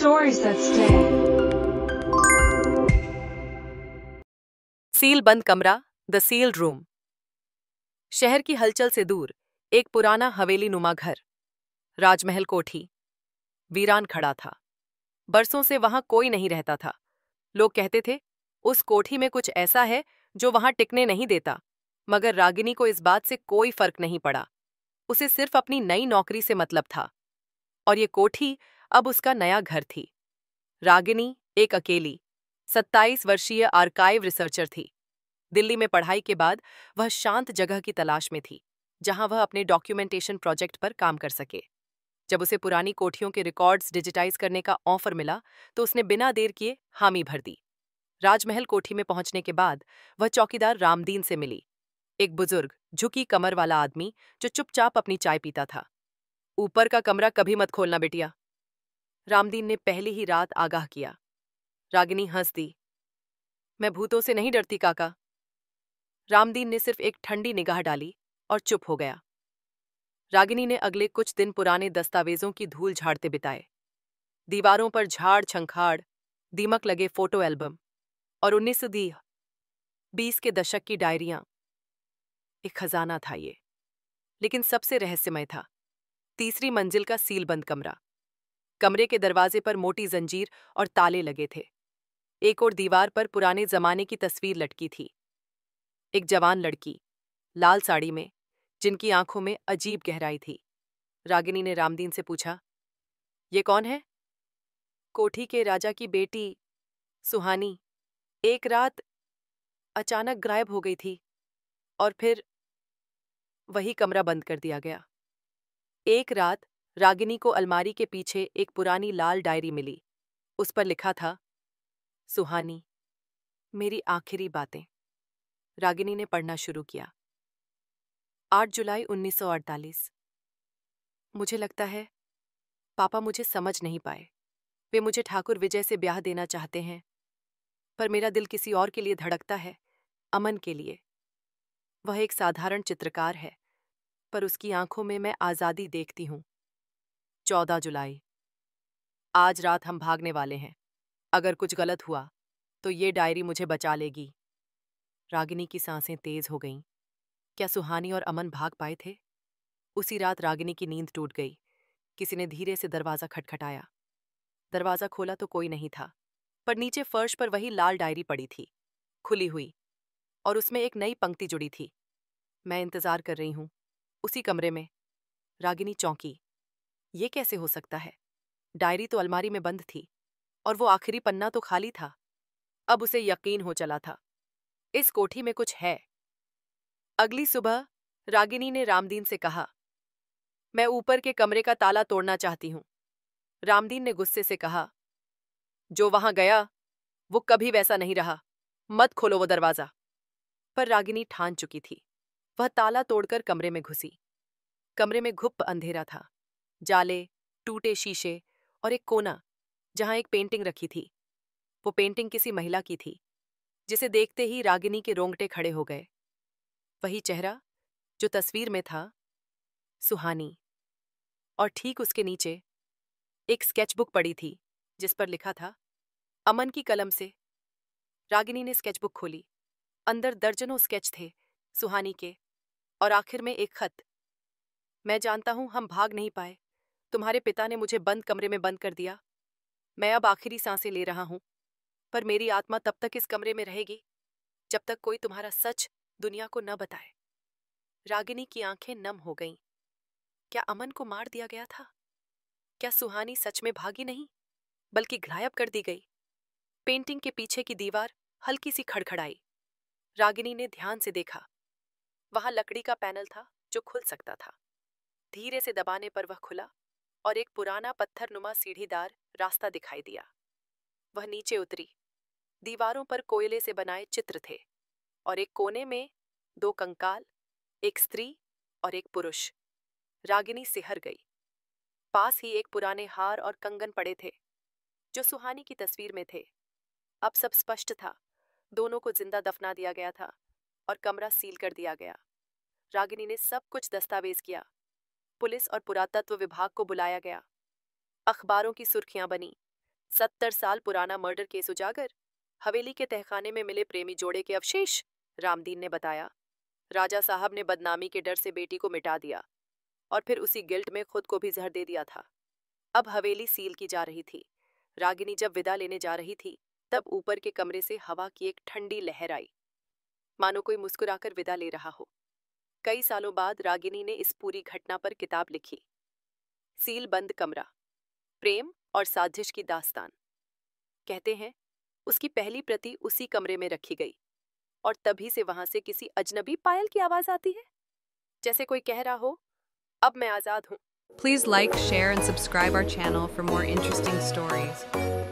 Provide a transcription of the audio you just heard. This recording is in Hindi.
Stories that stay. सील बंद कमरा, द सील्ड रूम। शहर की हलचल से दूर एक पुराना हवेली नुमा घर, राजमहल कोठी, वीरान खड़ा था। बरसों से वहां कोई नहीं रहता था। लोग कहते थे उस कोठी में कुछ ऐसा है जो वहां टिकने नहीं देता, मगर रागिनी को इस बात से कोई फर्क नहीं पड़ा। उसे सिर्फ अपनी नई नौकरी से मतलब था, और ये कोठी अब उसका नया घर थी। रागिनी एक अकेली 27 वर्षीय आर्काइव रिसर्चर थी। दिल्ली में पढ़ाई के बाद वह शांत जगह की तलाश में थी, जहां वह अपने डॉक्यूमेंटेशन प्रोजेक्ट पर काम कर सके। जब उसे पुरानी कोठियों के रिकॉर्ड्स डिजिटाइज करने का ऑफर मिला, तो उसने बिना देर किए हामी भर दी। राजमहल कोठी में पहुंचने के बाद वह चौकीदार रामदीन से मिली, एक बुजुर्ग झुकी कमर वाला आदमी जो चुपचाप अपनी चाय पीता था। ऊपर का कमरा कभी मत खोलना बिटिया, रामदीन ने पहली ही रात आगाह किया। रागिनी हंस दी। मैं भूतों से नहीं डरती काका। रामदीन ने सिर्फ एक ठंडी निगाह डाली और चुप हो गया। रागिनी ने अगले कुछ दिन पुराने दस्तावेजों की धूल झाड़ते बिताए। दीवारों पर झाड़ छंखाड़, दीमक लगे फोटो एल्बम और 1920 के दशक की डायरियां। एक खजाना था ये, लेकिन सबसे रहस्यमय था तीसरी मंजिल का सीलबंद कमरा। कमरे के दरवाजे पर मोटी जंजीर और ताले लगे थे। एक और दीवार पर पुराने जमाने की तस्वीर लटकी थी। एक जवान लड़की, लाल साड़ी में, जिनकी आंखों में अजीब गहराई थी। रागिनी ने रामदीन से पूछा, ये कौन है? कोठी के राजा की बेटी सुहानी एक रात अचानक गायब हो गई थी, और फिर वही कमरा बंद कर दिया गया। एक रात रागिनी को अलमारी के पीछे एक पुरानी लाल डायरी मिली। उस पर लिखा था, सुहानी, मेरी आखिरी बातें। रागिनी ने पढ़ना शुरू किया। 8 जुलाई 1948। मुझे लगता है पापा मुझे समझ नहीं पाए। वे मुझे ठाकुर विजय से ब्याह देना चाहते हैं, पर मेरा दिल किसी और के लिए धड़कता है, अमन के लिए। वह एक साधारण चित्रकार है, पर उसकी आंखों में मैं आज़ादी देखती हूँ। 14 जुलाई। आज रात हम भागने वाले हैं। अगर कुछ गलत हुआ तो ये डायरी मुझे बचा लेगी। रागिनी की सांसें तेज हो गईं। क्या सुहानी और अमन भाग पाए थे? उसी रात रागिनी की नींद टूट गई। किसी ने धीरे से दरवाजा खटखटाया। दरवाजा खोला तो कोई नहीं था, पर नीचे फर्श पर वही लाल डायरी पड़ी थी, खुली हुई, और उसमें एक नई पंक्ति जुड़ी थी, मैं इंतजार कर रही हूं, उसी कमरे में। रागिनी चौंकी। ये कैसे हो सकता है? डायरी तो अलमारी में बंद थी, और वो आखिरी पन्ना तो खाली था। अब उसे यकीन हो चला था, इस कोठी में कुछ है। अगली सुबह रागिनी ने रामदीन से कहा, मैं ऊपर के कमरे का ताला तोड़ना चाहती हूं। रामदीन ने गुस्से से कहा, जो वहां गया वो कभी वैसा नहीं रहा, मत खोलो वो दरवाजा। पर रागिनी ठान चुकी थी। वह ताला तोड़कर कमरे में घुसी। कमरे में घुप अंधेरा था। जाले, टूटे शीशे और एक कोना जहां एक पेंटिंग रखी थी। वो पेंटिंग किसी महिला की थी, जिसे देखते ही रागिनी के रोंगटे खड़े हो गए। वही चेहरा जो तस्वीर में था, सुहानी। और ठीक उसके नीचे एक स्केचबुक पड़ी थी, जिस पर लिखा था, अमन की कलम से। रागिनी ने स्केचबुक खोली। अंदर दर्जनों स्केच थे सुहानी के, और आखिर में एक खत। मैं जानता हूं हम भाग नहीं पाए। तुम्हारे पिता ने मुझे बंद कमरे में बंद कर दिया। मैं अब आखिरी सांसें ले रहा हूं, पर मेरी आत्मा तब तक इस कमरे में रहेगी जब तक कोई तुम्हारा सच दुनिया को न बताए। रागिनी की आंखें नम हो गईं। क्या अमन को मार दिया गया था? क्या सुहानी सच में भागी नहीं, बल्कि गायब कर दी गई? पेंटिंग के पीछे की दीवार हल्की सी खड़खड़ाई। रागिनी ने ध्यान से देखा। वहां लकड़ी का पैनल था जो खुल सकता था। धीरे से दबाने पर वह खुला, और एक पुराना पत्थरनुमा सीढ़ीदार रास्ता दिखाई दिया। वह नीचे उतरी। दीवारों पर कोयले से बनाए चित्र थे, और एक कोने में 2 कंकाल, एक स्त्री और एक पुरुष। रागिनी सिहर गई। पास ही एक पुराने हार और कंगन पड़े थे, जो सुहानी की तस्वीर में थे। अब सब स्पष्ट था। दोनों को जिंदा दफना दिया गया था, और कमरा सील कर दिया गया। रागिनी ने सब कुछ दस्तावेज किया। पुलिस और पुरातत्व विभाग को बुलाया गया। अखबारों की सुर्खियां बनी। 70 साल पुराना मर्डर केस उजागर, हवेली के तहखाने में मिले प्रेमी जोड़े के अवशेष, रामदीन ने बताया। राजा साहब ने बदनामी के डर से बेटी को मिटा दिया और फिर उसी गिल्ट में खुद को भी जहर दे दिया था। अब हवेली सील की जा रही थी। रागिनी जब विदा लेने जा रही थी तब ऊपर के कमरे से हवा की एक ठंडी लहर आई, मानो कोई मुस्कुराकर विदा ले रहा हो। कई सालों बाद रागिनी ने इस पूरी घटना पर किताब लिखी, सील बंद कमरा, प्रेम और साजिश की दास्तान। कहते हैं उसकी पहली प्रति उसी कमरे में रखी गई और तभी से वहां से किसी अजनबी पायल की आवाज आती है, जैसे कोई कह रहा हो, अब मैं आजाद हूं। Please like, share, and subscribe our channel for more interesting stories.